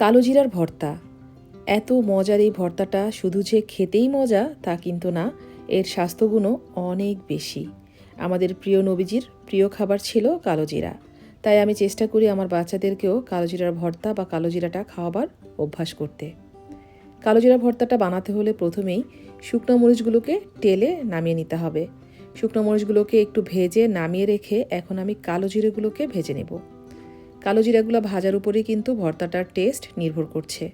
কালো জিরার ভর্তা। এত মজার এই ভর্তাটা শুধু যে খেতেই মজা তা কিন্তু না, এর স্বাস্থ্যগুণও অনেক বেশি। আমাদের প্রিয় নবীজির প্রিয় খাবার ছিল কালো জিরা, তাই আমি চেষ্টা করি আমার বাচ্চাদেরকেও কালো জিরার ভর্তা বা কালো জিরাটা খাওয়াবার অভ্যাস করতে। কালো জিরা ভর্তাটা বানাতে হলে প্রথমেই শুকনো মরিচগুলোকে টেলে নামিয়ে নিতে হবে। শুকনো মরিচগুলোকে একটু ভেজে নামিয়ে রেখে এখন আমি কালো জিরাগুলোকে ভেজে নেব। কালো জিরাগুলো ভাজার উপরেই কিন্তু ভর্তাটার টেস্ট নির্ভর করছে।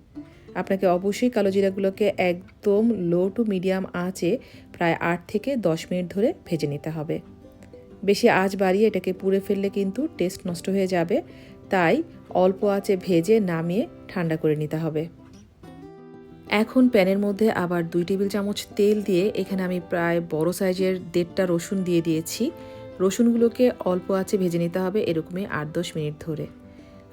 আপনাকে অবশ্যই কালো জিরাগুলোকে একদম লো টু মিডিয়াম আঁচে প্রায় 8 থেকে 10 মিনিট ধরে ভেজে নিতে হবে। বেশি আঁচ বাড়িয়ে এটাকে পুড়ে ফেললে কিন্তু টেস্ট নষ্ট হয়ে যাবে, তাই অল্প আঁচে ভেজে নামিয়ে ঠান্ডা করে নিতে হবে। এখন প্যানের মধ্যে আবার 2 টেবিল চামচ তেল দিয়ে এখানে আমি প্রায় বড় সাইজের 1.5টা রসুন দিয়ে দিয়েছি। রসুনগুলোকে অল্প আঁচে ভেজে নিতে হবে এরকমই 8-10 মিনিট ধরে।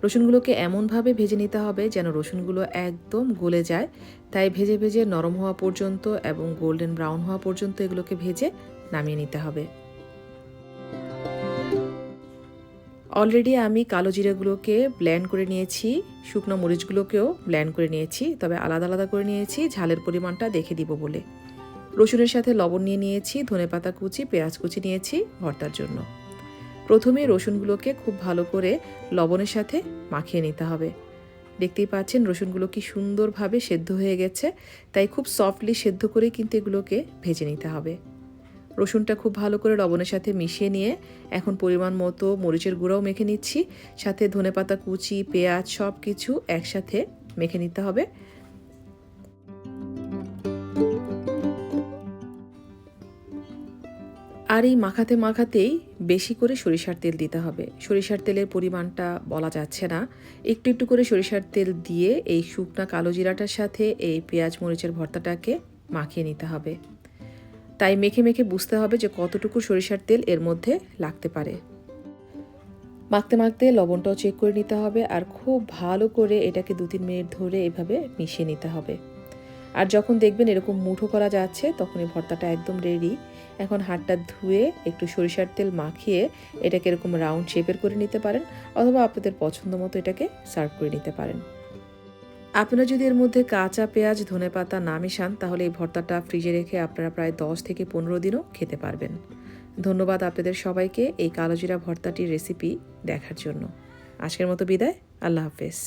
রসুনগুলোকে এমনভাবে ভেজে নিতে হবে যেন রসুনগুলো একদম গলে যায়, তাই ভেজে ভেজে নরম হওয়া পর্যন্ত এবং গোল্ডেন ব্রাউন হওয়া পর্যন্ত এগুলোকে ভেজে নামিয়ে নিতে হবে। অলরেডি আমি কালো জিরাগুলোকে ব্লেন্ড করে নিয়েছি, শুকনো মরিচগুলোকেও ব্লেন্ড করে নিয়েছি, তবে আলাদা আলাদা করে নিয়েছি ঝালের পরিমাণটা দেখে দিব বলে। রসুনের সাথে লবণ নিয়ে নিয়েছি, ধনেপাতা কুচি, পেঁয়াজ কুচি নিয়েছি ভর্তার জন্য। প্রথমে রসুনগুলোকে খুব ভালো করে লবণের সাথে মাখিয়ে নিতে হবে। দেখতেই পাচ্ছেন রসুনগুলো কি সুন্দরভাবে সেদ্ধ হয়ে গেছে, তাই খুব সফটলি সেদ্ধ করে কিন্তু এগুলোকে ভেজে নিতে হবে। রসুনটা খুব ভালো করে লবণের সাথে মিশিয়ে নিয়ে এখন পরিমাণ মতো মরিচের গুঁড়াও মেখে নিচ্ছি, সাথে ধনেপাতা কুচি, পেঁয়াজ সব কিছু একসাথে মেখে নিতে হবে। আর এই মাখাতে মাখাতেই বেশি করে সরিষার তেল দিতে হবে। সরিষার তেলের পরিমাণটা বলা যাচ্ছে না, একটু একটু করে সরিষার তেল দিয়ে এই শুকনা কালো জিরাটার সাথে এই পেঁয়াজ মরিচের ভর্তাটাকে মাখিয়ে নিতে হবে। তাই মেখে মেখে বুঝতে হবে যে কতটুকু সরিষার তেল এর মধ্যে লাগতে পারে। মাখতে মাখতে লবণটাও চেক করে নিতে হবে আর খুব ভালো করে এটাকে 2-3 মিনিট ধরে এভাবে মিশিয়ে নিতে হবে। আর যখন দেখবেন এরকম মুঠো করা যাচ্ছে তখনই ভর্তাটা একদম রেডি। এখন হাতটা ধুয়ে একটু সরিষার তেল মাখিয়ে এটাকে এরকম রাউন্ড শেপের করে নিতে পারেন, অথবা আপনাদের পছন্দ মতো এটাকে সার্ভ করে নিতে পারেন। আপনারা যদি এর মধ্যে কাঁচা পেঁয়াজ, ধনেপাতা না মেশান তাহলে এই ভর্তাটা ফ্রিজে রেখে আপনারা প্রায় 10 থেকে 15 দিনও খেতে পারবেন। ধন্যবাদ আপনাদের সবাইকে এই কালোজিরা ভর্তাটির রেসিপি দেখার জন্য। আজকের মতো বিদায়, আল্লাহ হাফেজ।